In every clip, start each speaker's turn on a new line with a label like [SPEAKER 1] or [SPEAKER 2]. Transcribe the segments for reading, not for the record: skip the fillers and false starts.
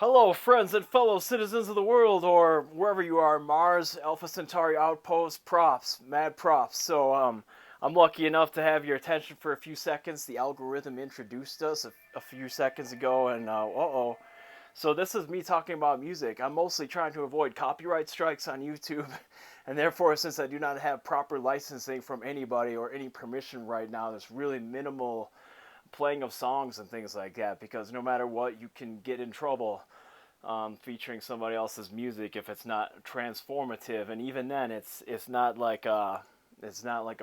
[SPEAKER 1] Hello, friends and fellow citizens of the world, or wherever you are, Mars, Alpha Centauri Outpost, props, mad props. I'm lucky enough to have your attention for a few seconds. The algorithm introduced us a few seconds ago, and uh-oh. So this is me talking about music. I'm mostly trying to avoid copyright strikes on YouTube, and therefore, since I do not have proper licensing from anybody or any permission right now, there's really minimal playing of songs and things like that, because no matter what, you can get in trouble featuring somebody else's music if it's not transformative, and even then, it's not like a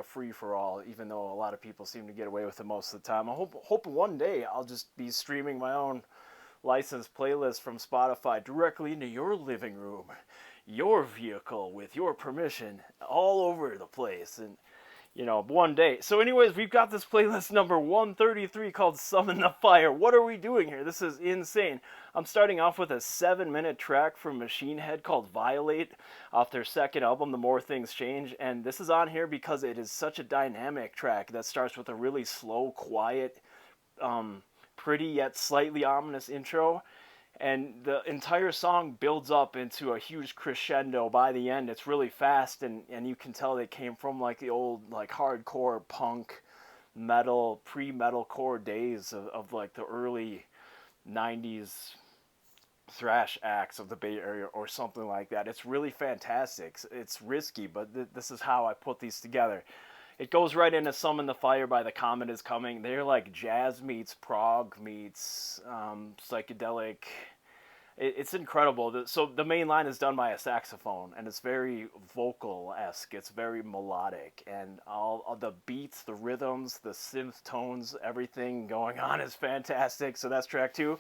[SPEAKER 1] free for all. Even though a lot of people seem to get away with it most of the time, I hope one day I'll just be streaming my own licensed playlist from Spotify directly into your living room, your vehicle, with your permission, all over the place, and one day. So anyways, we've got this playlist number 133 called Summon the Fire. What are we doing here? This is insane. I'm starting off with a 7-minute track from Machine Head called Violate off their second album, The More Things Change. And this is on here because it is such a dynamic track that starts with a really slow, quiet, pretty yet slightly ominous intro. And the entire song builds up into a huge crescendo. By the end, it's really fast, and you can tell they came from like the old like hardcore punk metal, pre-metalcore days of like the early 90s thrash acts of the Bay Area or something like that. It's really fantastic. It's risky, but this is how I put these together. It goes right into Summon the Fire by The Comet Is Coming. They're like jazz meets prog meets psychedelic. It's incredible. So the main line is done by a saxophone, and it's very vocal-esque. It's very melodic, and all the beats, the rhythms, the synth tones, everything going on is fantastic. So that's track 2.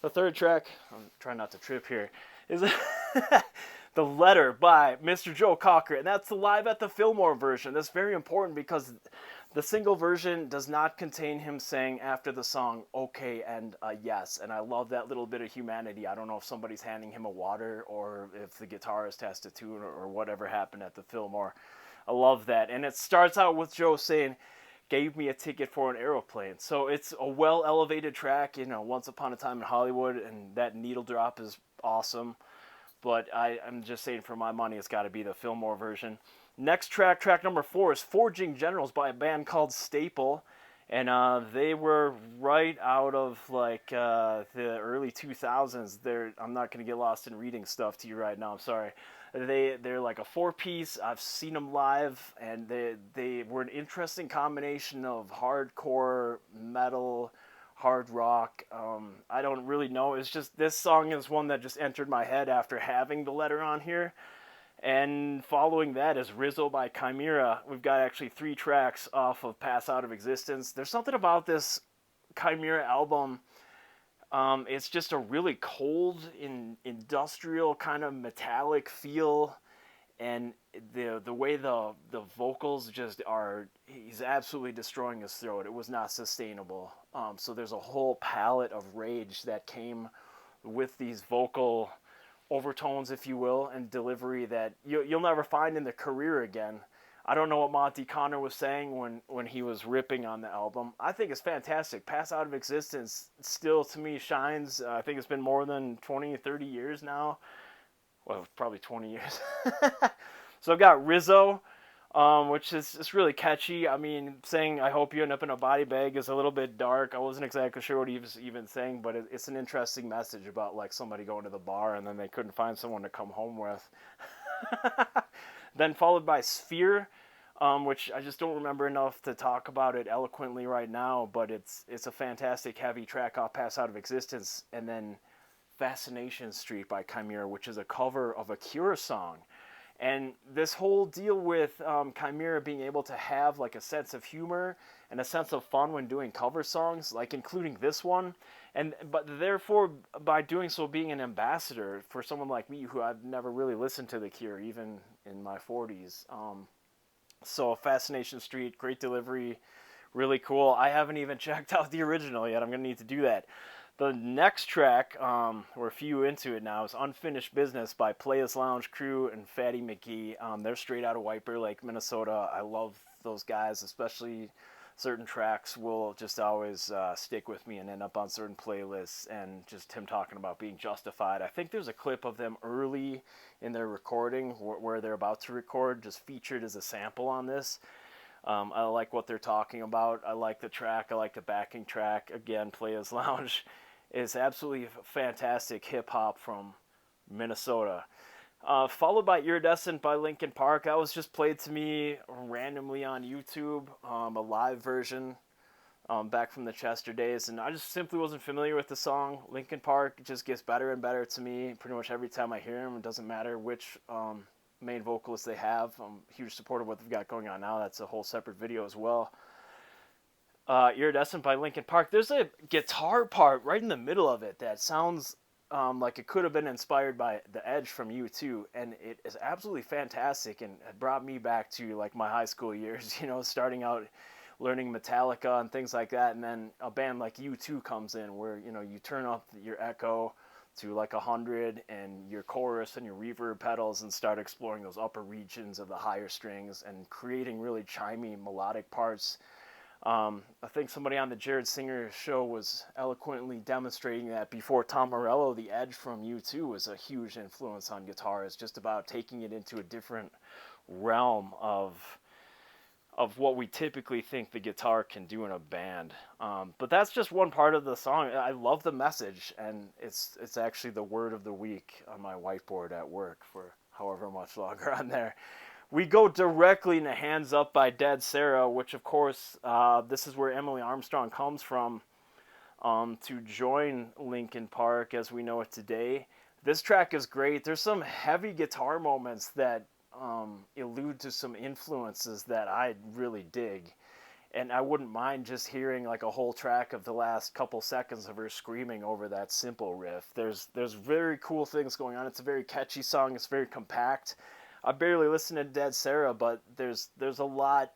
[SPEAKER 1] The third track, I'm trying not to trip here, is The Letter by Mr. Joe Cocker, and that's the Live at the Fillmore version. That's very important because the single version does not contain him saying after the song, okay, and yes, and I love that little bit of humanity. I don't know if somebody's handing him a water or if the guitarist has to tune or whatever happened at the Fillmore. I love that, and it starts out with Joe saying, gave me a ticket for an aeroplane. So it's a well-elevated track, Once Upon a Time in Hollywood, and that needle drop is awesome. But I'm just saying, for my money, it's got to be the Fillmore version. Next track, track number 4, is Forging Generals by a band called Staple. And they were right out of like the early 2000s. I'm not going to get lost in reading stuff to you right now. I'm sorry. They're like a 4-piece. I've seen them live, and they were an interesting combination of hardcore, metal, hard rock. I don't really know. It's just this song is one that just entered my head after having The Letter on here. And following that is Rizzo by Chimera. We've got actually 3 tracks off of Pass Out of Existence. There's something about this Chimera album. It's just a really cold, industrial kind of metallic feel, and the way the vocals just are, he's absolutely destroying his throat. It was not sustainable. So there's a whole palette of rage that came with these vocal overtones, if you will, and delivery that you'll never find in the career again. I don't know what Monty Connor was saying when he was ripping on the album. I think it's fantastic. Pass Out of Existence still, to me, shines. I think it's been more than 20, 30 years now. Well, probably 20 years. So I've got Rizzo, which is it's really catchy. I mean, saying I hope you end up in a body bag is a little bit dark. I wasn't exactly sure what he was even saying, but it's an interesting message about like somebody going to the bar and then they couldn't find someone to come home with. Then followed by Sphere, which I just don't remember enough to talk about it eloquently right now, but it's a fantastic heavy track off Pass Out of Existence. And then Fascination Street by Chimera, which is a cover of a Cure song. And this whole deal with Chimera being able to have like a sense of humor and a sense of fun when doing cover songs, like including this one, but therefore by doing so being an ambassador for someone like me who I've never really listened to The Cure, even in my 40s. So Fascination Street, great delivery, really cool. I haven't even checked out the original yet. I'm going to need to do that. The next track, we're a few into it now, is Unfinished Business by Players Lounge Crew and Fatty McGee. They're straight out of White Bear Lake, Minnesota. I love those guys, especially certain tracks will just always stick with me and end up on certain playlists. And just him talking about being justified. I think there's a clip of them early in their recording where they're about to record, just featured as a sample on this. I like what they're talking about. I like the track. I like the backing track. Again, Players Lounge is absolutely fantastic hip hop from Minnesota. Followed by Iridescent by Linkin Park. That was just played to me randomly on YouTube, a live version back from the Chester days, and I just simply wasn't familiar with the song. Linkin Park just gets better and better to me pretty much every time I hear them. It doesn't matter which main vocalist they have. I'm a huge supporter of what they've got going on now. That's a whole separate video as well. Iridescent by Linkin Park. There's a guitar part right in the middle of it that sounds like it could have been inspired by The Edge from U2, and it is absolutely fantastic, and it brought me back to like my high school years, starting out learning Metallica and things like that, and then a band like U2 comes in where, you turn up your echo to like 100 and your chorus and your reverb pedals and start exploring those upper regions of the higher strings and creating really chimey melodic parts. I think somebody on the Jared Singer show was eloquently demonstrating that before Tom Morello, The Edge from U2 was a huge influence on guitar. It's just about taking it into a different realm of what we typically think the guitar can do in a band. But that's just one part of the song. I love the message, and it's actually the word of the week on my whiteboard at work for however much longer on there. We go directly into Hands Up by Dead Sarah, which, of course, this is where Emily Armstrong comes from to join Linkin Park as we know it today. This track is great. There's some heavy guitar moments that allude to some influences that I really dig. And I wouldn't mind just hearing like a whole track of the last couple seconds of her screaming over that simple riff. There's very cool things going on. It's a very catchy song. It's very compact. I barely listen to Dead Sarah, but there's a lot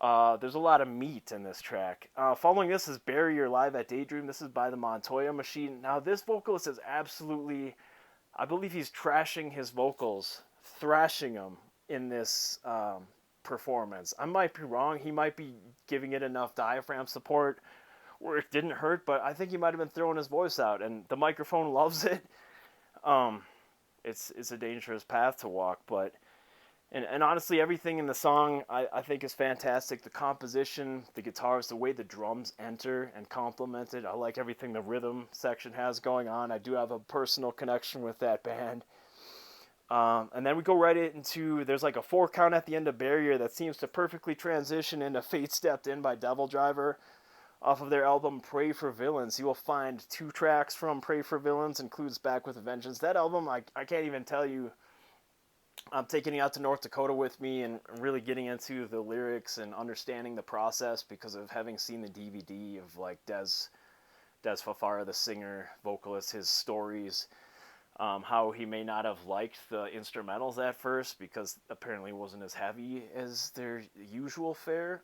[SPEAKER 1] of meat in this track. Following this is Barrier Live at Daydream. This is by the Montoya Machine. Now this vocalist is absolutely, I believe he's trashing his vocals, thrashing them in this performance. I might be wrong. He might be giving it enough diaphragm support where it didn't hurt, but I think he might have been throwing his voice out, and the microphone loves it. It's a dangerous path to walk, but and honestly, everything in the song I think is fantastic. The composition, the guitars, the way the drums enter and complement it. I like everything the rhythm section has going on. I do have a personal connection with that band. And then we go right into, there's like a 4 count at the end of Barrier that seems to perfectly transition into Fate Stepped In by Devil Driver off of their album Pray for Villains. You will find 2 tracks from Pray for Villains, includes Back with a Vengeance. That album, I can't even tell you. I'm taking it out to North Dakota with me and really getting into the lyrics and understanding the process because of having seen the DVD of like Des Fafara, the singer, vocalist, his stories. How he may not have liked the instrumentals at first because apparently it wasn't as heavy as their usual fare.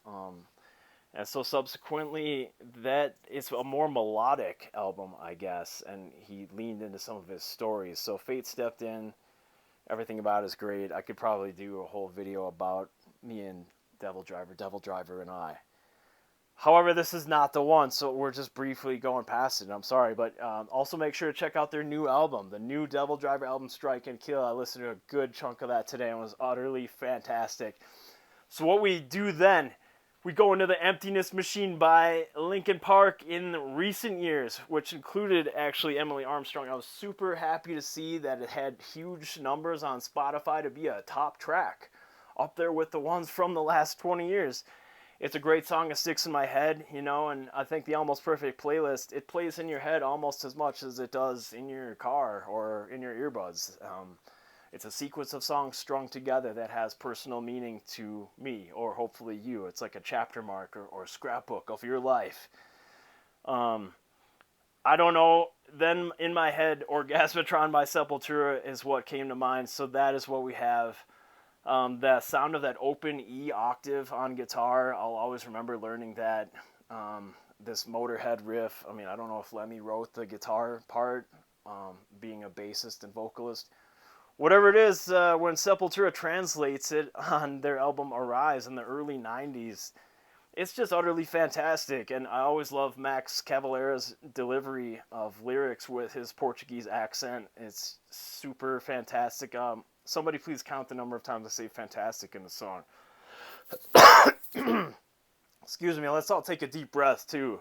[SPEAKER 1] And so subsequently, that it's a more melodic album, I guess, and he leaned into some of his stories. So Fate Stepped In, everything about it is great. I could probably do a whole video about me and Devil Driver and I. However, this is not the one, so we're just briefly going past it. I'm sorry, but also make sure to check out their new album, the new Devil Driver album, Strike and Kill. I listened to a good chunk of that today and it was utterly fantastic. So what we do then, we go into the Emptiness Machine by Linkin Park in recent years, which included actually Emily Armstrong. I was super happy to see that it had huge numbers on Spotify to be a top track, up there with the ones from the last 20 years. It's a great song. It sticks in my head, and I think the Almost Perfect playlist, it plays in your head almost as much as it does in your car or in your earbuds. It's a sequence of songs strung together that has personal meaning to me, or hopefully you. It's like a chapter marker or a scrapbook of your life. I don't know. Then in my head, Orgasmatron by Sepultura is what came to mind, so that is what we have. The sound of that open E octave on guitar, I'll always remember learning that. This Motorhead riff, I don't know if Lemmy wrote the guitar part, being a bassist and vocalist. Whatever it is, when Sepultura translates it on their album Arise in the early 90s, It's just utterly fantastic, and I always love Max Cavalera's delivery of lyrics with his Portuguese accent. It's super fantastic. Somebody please count the number of times I say fantastic in the song. Excuse me, let's all take a deep breath too.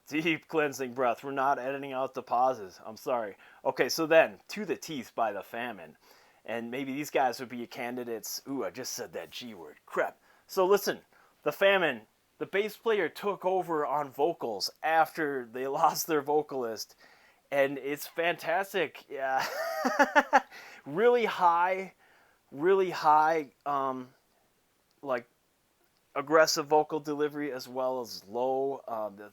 [SPEAKER 1] Deep cleansing breath. We're not editing out the pauses. I'm sorry. Okay, so then, To the Teeth by The Famine. And maybe these guys would be candidates. Ooh, I just said that G word. Crap. So listen, The Famine, the bass player took over on vocals after they lost their vocalist. And it's fantastic. Yeah. Really high, like aggressive vocal delivery as well as low.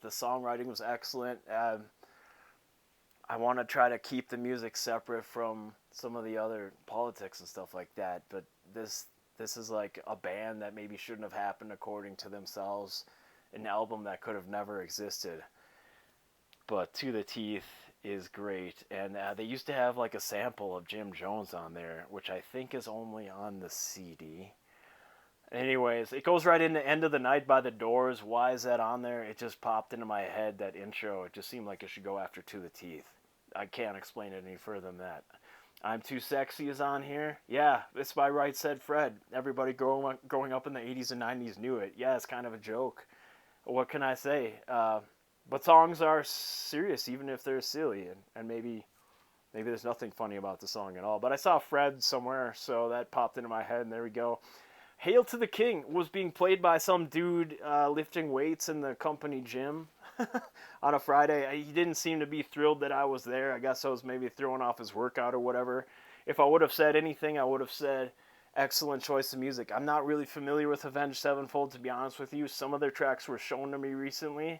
[SPEAKER 1] The songwriting was excellent. I want to try to keep the music separate from some of the other politics and stuff like that, but this is like a band that maybe shouldn't have happened according to themselves, an album that could have never existed. But To the Teeth is great, and they used to have like a sample of Jim Jones on there, which I think is only on the CD. Anyways, it goes right into End of the Night by The Doors. Why is that on there? It just popped into my head, that intro. It just seemed like it should go after To the Teeth. I can't explain it any further than that. I'm Too Sexy is on here. Yeah, it's by Right Said Fred. Everybody growing up in the 80s and 90s knew it. Yeah, it's kind of a joke. What can I say? But songs are serious, even if they're silly. And maybe there's nothing funny about the song at all. But I saw Fred somewhere, so that popped into my head, and there we go. Hail to the King was being played by some dude lifting weights in the company gym on a Friday. He didn't seem to be thrilled that I was there. I guess I was maybe throwing off his workout or whatever. If I would have said anything, I would have said, excellent choice of music. I'm not really familiar with Avenged Sevenfold, to be honest with you. Some of their tracks were shown to me recently,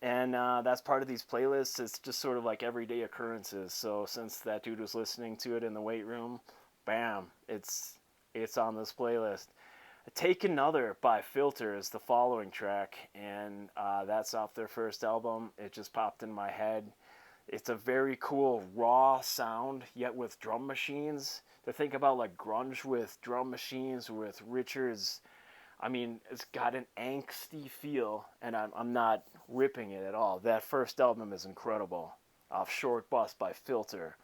[SPEAKER 1] and that's part of these playlists. It's just sort of like everyday occurrences. So since that dude was listening to it in the weight room, bam, it's on this playlist. Take Another by Filter is the following track, and that's off their first album. It just popped in my head. It's a very cool raw sound, yet with drum machines. To think about like grunge with drum machines, with Richards, I mean, it's got an angsty feel, and I'm not ripping it at all. That first album is incredible. Off Short Bus by Filter.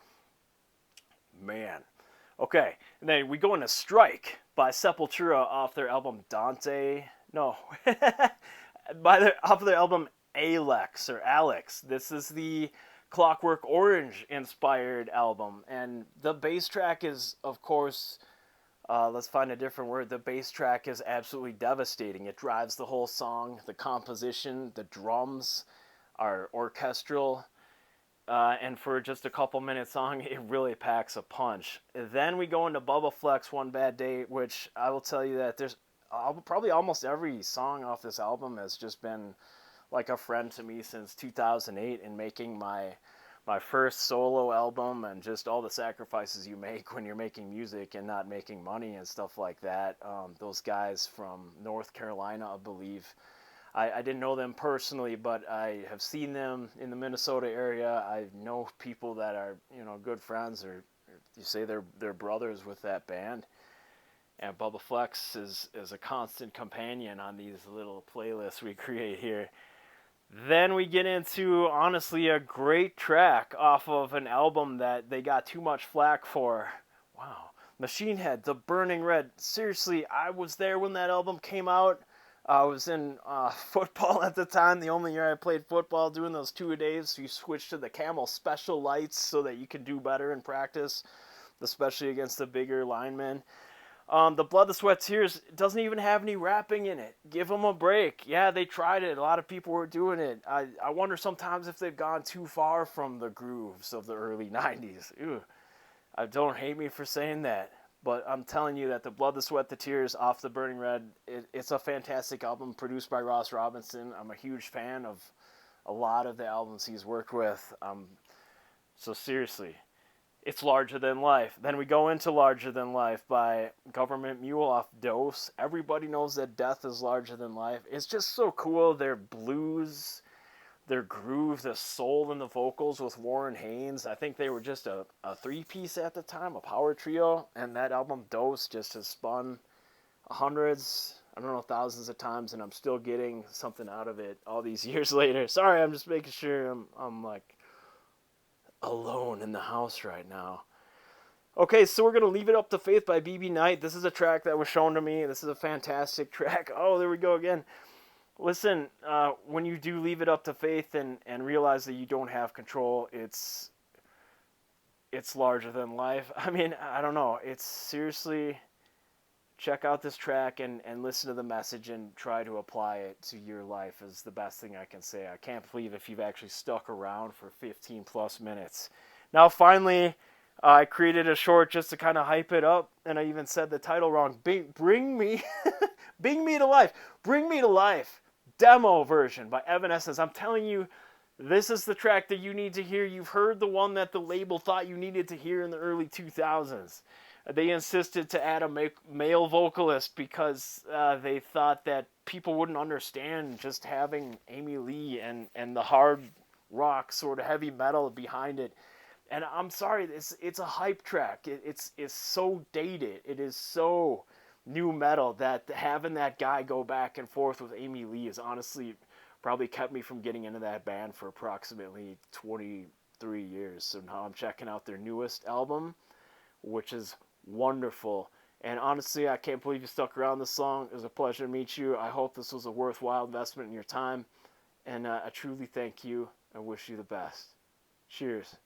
[SPEAKER 1] Man. Okay, and then we go into Strike by Sepultura off their album Dante. No, off their album Alex or Alex. This is the Clockwork Orange inspired album, and the bass track is, of course, let's find a different word. The bass track is absolutely devastating. It drives the whole song. The composition, the drums are orchestral. And for just a couple minute song, it really packs a punch. Then we go into Bubba Flex, One Bad Day, which I will tell you that there's probably almost every song off this album has just been like a friend to me since 2008 in making my first solo album, and just all the sacrifices you make when you're making music and not making money and stuff like that. Those guys from North Carolina, I believe. I didn't know them personally, but I have seen them in the Minnesota area. I know people that are, good friends, or you say they're brothers with that band. And Bubba Flex is a constant companion on these little playlists we create here. Then we get into, honestly, a great track off of an album that they got too much flack for. Wow. Machine Head, The Burning Red. Seriously, I was there when that album came out. I was in football at the time, the only year I played football, doing those 2-a-days. So you switch to the Camel Special Lights so that you can do better in practice, especially against the bigger linemen. The Blood, the Sweat, Tears doesn't even have any rapping in it. Give them a break. Yeah, they tried it. A lot of people were doing it. I wonder sometimes if they've gone too far from the grooves of the early 90s. Ew. Don't hate me for saying that. But I'm telling you that The Blood, the Sweat, the Tears off The Burning Red, it's a fantastic album produced by Ross Robinson. I'm a huge fan of a lot of the albums he's worked with. So seriously, it's larger than life. Then we go into Larger Than Life by Government Mule off Dose. Everybody knows that death is larger than life. It's just so cool. Their blues, their groove, the soul in the vocals with Warren Haynes. I think they were just a three-piece at the time, a power trio. And that album Dose just has spun hundreds, I don't know, thousands of times, and I'm still getting something out of it all these years later. Sorry, I'm just making sure I'm like alone in the house right now. Okay, so we're gonna Leave It Up to Faith by BB Knight. This is a track that was shown to me. This is a fantastic track. Oh, there we go again. Listen, when you do leave it up to faith and realize that you don't have control, it's larger than life. I mean, I don't know. It's seriously, check out this track and listen to the message and try to apply it to your life is the best thing I can say. I can't believe if you've actually stuck around for 15 plus minutes. Now, finally, I created a short just to kind of hype it up, and I even said the title wrong. Bring me, bring me to life. Bring me to life. Demo version by Evanescence. I'm telling you, this is the track that you need to hear. You've heard the one that the label thought you needed to hear in the early 2000s. They insisted to add a male vocalist because they thought that people wouldn't understand just having Amy Lee and the hard rock sort of heavy metal behind it. And I'm sorry, it's a hype track. It's so dated. It is so new metal that having that guy go back and forth with Amy Lee is honestly probably kept me from getting into that band for approximately 23 years. So now I'm checking out their newest album, which is wonderful. And honestly, I can't believe you stuck around this long. It was a pleasure to meet you. I hope this was a worthwhile investment in your time. And I truly thank you. I wish you the best. Cheers.